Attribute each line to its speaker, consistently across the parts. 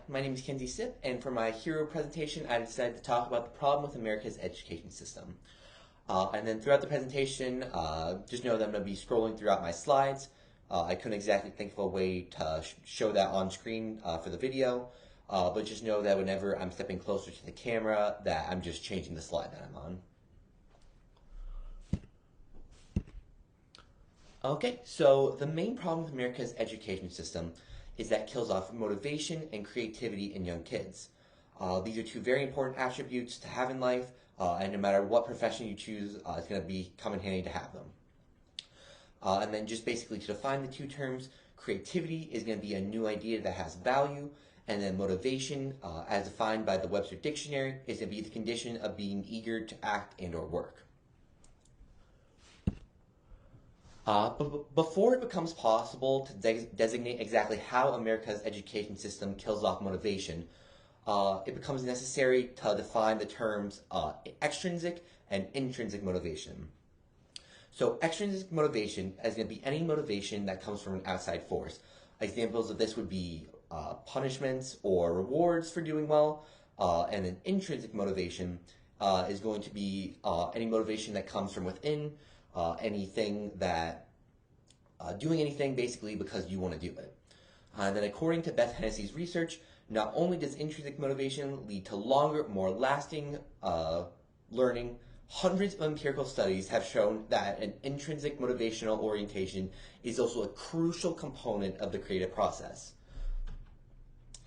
Speaker 1: my name is Kenzie Sipp, and for my hero presentation, I decided to talk about the problem with America's education system. And then throughout the presentation, just know that I'm going to be scrolling throughout my slides. I couldn't exactly think of a way to show that on screen for the video, but just know that whenever I'm stepping closer to the camera, that I'm just changing the slide that I'm on. Okay, so the main problem with America's education system is that it kills off motivation and creativity in young kids. These are two very important attributes to have in life, and no matter what profession you choose, it's going to come in handy to have them. And then just basically to define the two terms, creativity is going to be a new idea that has value, and then motivation, as defined by the Webster Dictionary, is going to be the condition of being eager to act and or work. But before it becomes possible to designate exactly how America's education system kills off motivation, it becomes necessary to define the terms extrinsic and intrinsic motivation. So extrinsic motivation is going to be any motivation that comes from an outside force. Examples of this would be punishments or rewards for doing well, and then intrinsic motivation is going to be any motivation that comes from within, anything that, doing anything basically because you want to do it. And then according to Beth Hennessy's research, not only does intrinsic motivation lead to longer, more lasting learning, hundreds of empirical studies have shown that an intrinsic motivational orientation is also a crucial component of the creative process.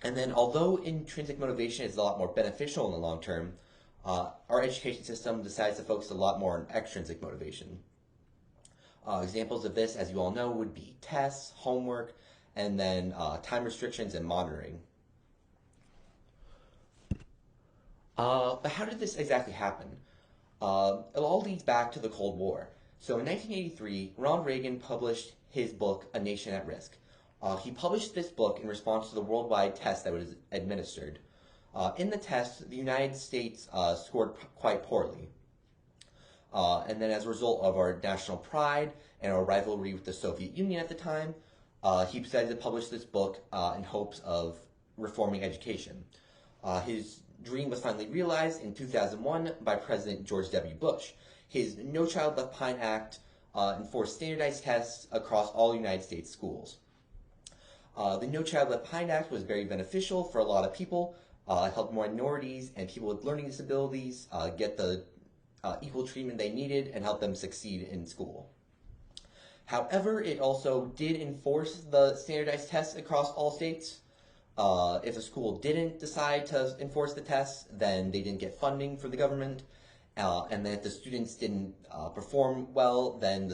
Speaker 1: And then although intrinsic motivation is a lot more beneficial in the long term, our education system decides to focus a lot more on extrinsic motivation. Examples of this, as you all know, would be tests, homework, and then time restrictions and monitoring. But how did this exactly happen? It all leads back to the Cold War. So in 1983, Ronald Reagan published his book, A Nation at Risk. He published this book in response to the worldwide test that was administered. In the test, the United States scored quite poorly. And then as a result of our national pride and our rivalry with the Soviet Union at the time, he decided to publish this book in hopes of reforming education. His dream was finally realized in 2001 by President George W. Bush. His No Child Left Behind Act enforced standardized tests across all United States schools. The No Child Left Behind Act was very beneficial for a lot of people. It helped minorities and people with learning disabilities get the equal treatment they needed and help them succeed in school. However, it also did enforce the standardized tests across all states. If a school didn't decide to enforce the tests, then they didn't get funding from the government. And then if the students didn't perform well, then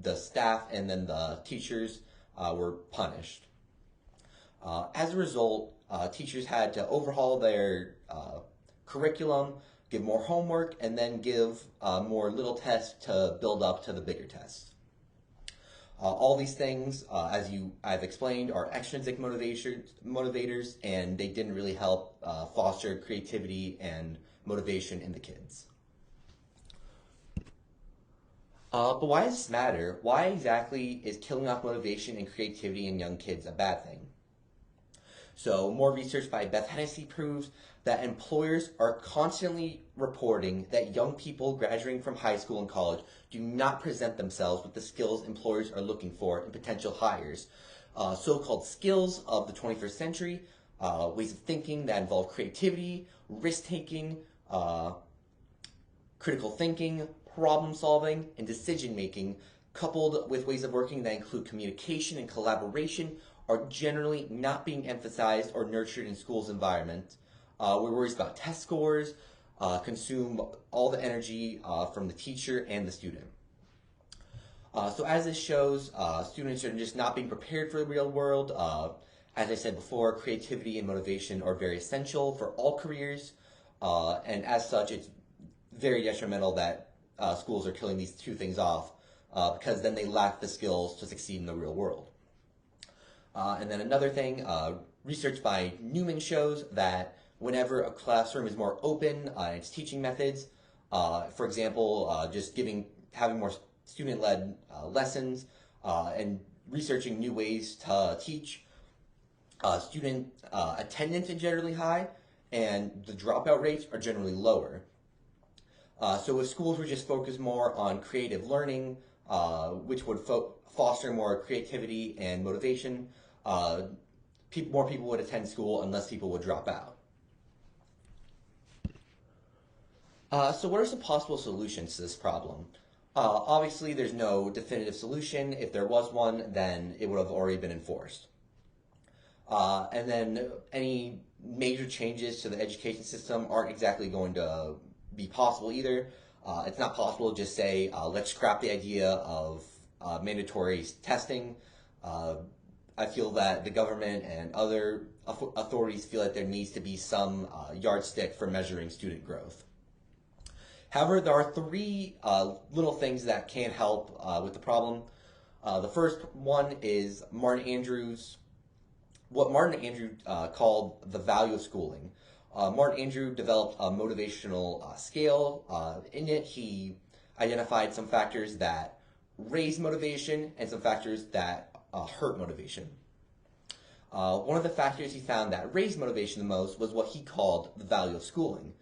Speaker 1: the staff and then the teachers were punished. As a result, teachers had to overhaul their curriculum, give more homework, and then give more little tests to build up to the bigger tests. All these things, as I've explained, are extrinsic motivators, and they didn't really help foster creativity and motivation in the kids. But why does this matter? Why exactly is killing off motivation and creativity in young kids a bad thing? So more research by Beth Hennessy proves that employers are constantly reporting that young people graduating from high school and college do not present themselves with the skills employers are looking for in potential hires. So-called skills of the 21st century, ways of thinking that involve creativity, risk-taking, critical thinking, problem-solving, and decision-making, coupled with ways of working that include communication and collaboration, are generally not being emphasized or nurtured in school's environment. We're worried about test scores, consume all the energy from the teacher and the student. So as this shows, students are just not being prepared for the real world. As I said before, creativity and motivation are very essential for all careers, and as such, it's very detrimental that schools are killing these two things off, because then they lack the skills to succeed in the real world. And then another thing, research by Newman shows that whenever a classroom is more open in its teaching methods, for example, just having more student-led lessons and researching new ways to teach, Student attendance is generally high, and the dropout rates are generally lower. So if schools were just focused more on creative learning, which would foster more creativity and motivation, more people would attend school and less people would drop out. So what are some possible solutions to this problem? Obviously, there's no definitive solution. If there was one, then it would have already been enforced. And then any major changes to the education system aren't exactly going to be possible either. It's not possible to just say, let's scrap the idea of mandatory testing. I feel that the government and other authorities feel that there needs to be some yardstick for measuring student growth. However, there are three little things that can help with the problem. The first one is what Martin Andrew called the value of schooling. Martin Andrew developed a motivational scale. In it, he identified some factors that raise motivation and some factors that hurt motivation. One of the factors he found that raised motivation the most was what he called the value of schooling.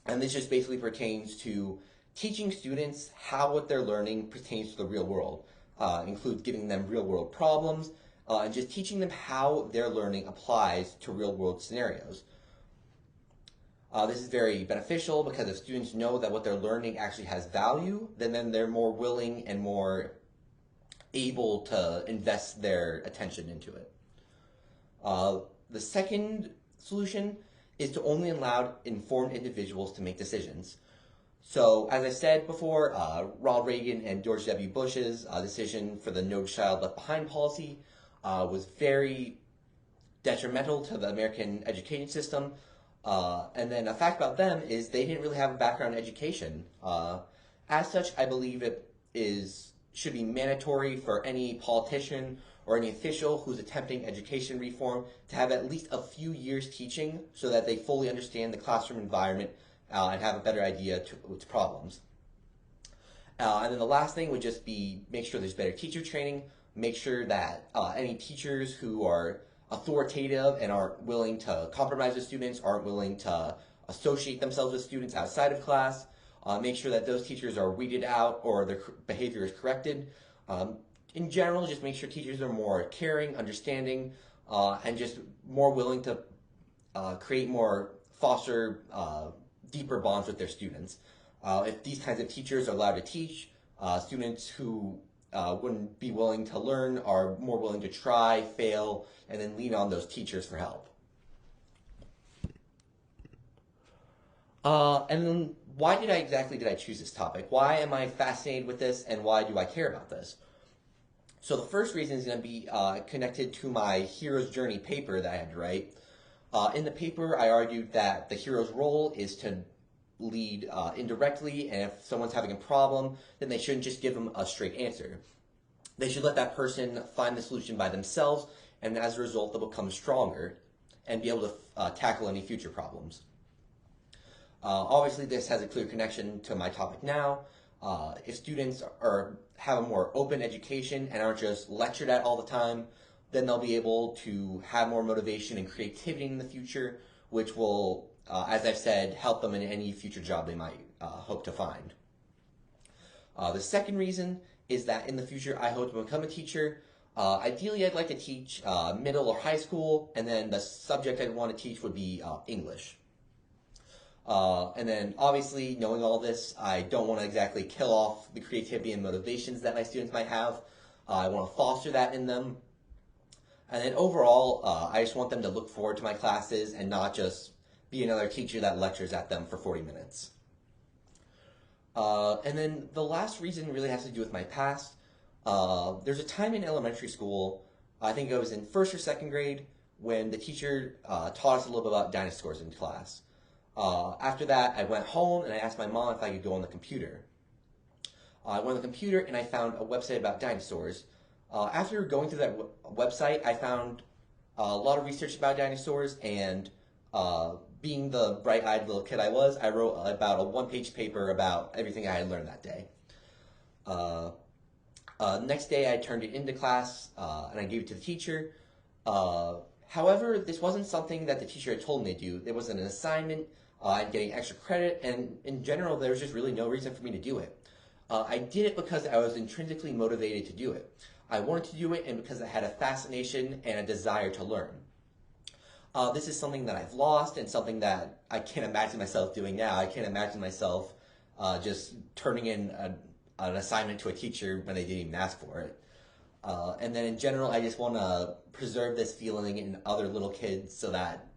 Speaker 1: And this just basically pertains to teaching students how what they're learning pertains to the real world. Includes giving them real world problems, and just teaching them how their learning applies to real world scenarios. This is very beneficial because if students know that what they're learning actually has value, then they're more willing and more able to invest their attention into it. The second solution is to only allow informed individuals to make decisions. So, as I said before, Ronald Reagan and George W. Bush's decision for the No Child Left Behind policy was very detrimental to the American education system. And then a fact about them is they didn't really have a background in education. As such, I believe it should be mandatory for any politician or any official who's attempting education reform to have at least a few years teaching so that they fully understand the classroom environment and have a better idea to its problems. And then the last thing would just be make sure there's better teacher training, make sure that any teachers who are authoritative and aren't willing to compromise with students, aren't willing to associate themselves with students outside of class, make sure that those teachers are weeded out or their behavior is corrected. In general, just make sure teachers are more caring, understanding, and just more willing to foster deeper bonds with their students. If these kinds of teachers are allowed to teach, students who wouldn't be willing to learn are more willing to try, fail, and then lean on those teachers for help. And then why did I choose this topic? Why am I fascinated with this, and why do I care about this? So the first reason is going to be connected to my hero's journey paper that I had to write. In the paper, I argued that the hero's role is to lead indirectly, and if someone's having a problem, then they shouldn't just give them a straight answer. They should let that person find the solution by themselves, and as a result, they'll become stronger and be able to tackle any future problems. Obviously, this has a clear connection to my topic now. If students have a more open education and aren't just lectured at all the time, then they'll be able to have more motivation and creativity in the future, which will, as I've said, help them in any future job they might hope to find. The second reason is that in the future I hope to become a teacher. Ideally, I'd like to teach middle or high school, and then the subject I'd want to teach would be English. And then, obviously, knowing all this, I don't want to exactly kill off the creativity and motivations that my students might have. I want to foster that in them. And then overall, I just want them to look forward to my classes and not just be another teacher that lectures at them for 40 minutes. And then the last reason really has to do with my past. There's a time in elementary school, I think I was in first or second grade, when the teacher taught us a little bit about dinosaurs in class. After that, I went home and I asked my mom if I could go on the computer. I went on the computer and I found a website about dinosaurs. After going through that website, I found a lot of research about dinosaurs, and being the bright-eyed little kid I was, I wrote about a one-page paper about everything I had learned that day. Next day, I turned it into class, and I gave it to the teacher. However, this wasn't something that the teacher had told me to do. It was an assignment and getting extra credit, and in general, there was just really no reason for me to do it. I did it because I was intrinsically motivated to do it. I wanted to do it, and because I had a fascination and a desire to learn. This is something that I've lost, and something that I can't imagine myself doing now. I can't imagine myself just turning in an assignment to a teacher when they didn't even ask for it. And then in general, I just want to preserve this feeling in other little kids so that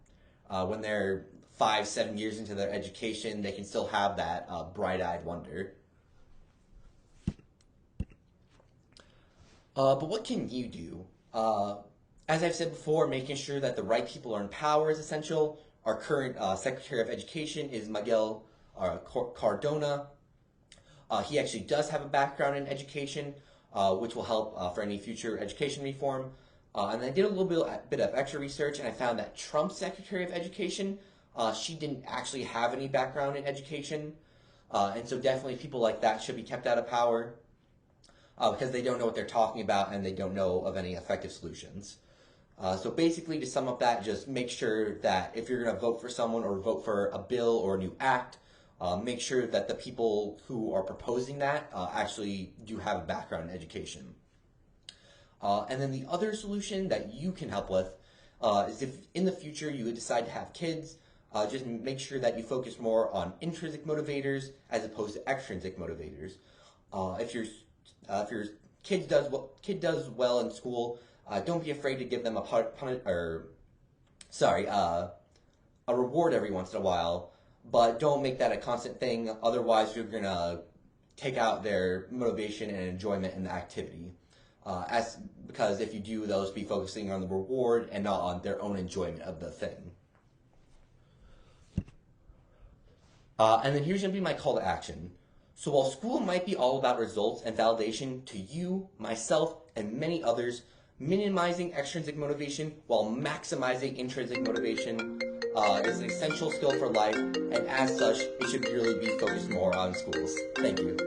Speaker 1: when they're 5, 7 years into their education, they can still have that bright-eyed wonder. But what can you do? As I've said before, making sure that the right people are in power is essential. Our current Secretary of Education is Miguel Cardona. He actually does have a background in education, which will help for any future education reform. And I did a little bit of extra research, and I found that Trump's Secretary of Education, she didn't actually have any background in education. And so definitely people like that should be kept out of power because they don't know what they're talking about and they don't know of any effective solutions. So basically, to sum up that, just make sure that if you're going to vote for someone or vote for a bill or a new act, make sure that the people who are proposing that actually do have a background in education. And then the other solution that you can help with is if in the future you decide to have kids, just make sure that you focus more on intrinsic motivators as opposed to extrinsic motivators. If your kid does well in school, don't be afraid to give them a reward every once in a while, but don't make that a constant thing. Otherwise, you're gonna take out their motivation and enjoyment in the activity. Because if you do, they'll just be focusing on the reward and not on their own enjoyment of the thing. And then here's gonna be my call to action. So while school might be all about results and validation to you, myself, and many others, minimizing extrinsic motivation while maximizing intrinsic motivation is an essential skill for life, and as such, it should really be focused more on schools. Thank you.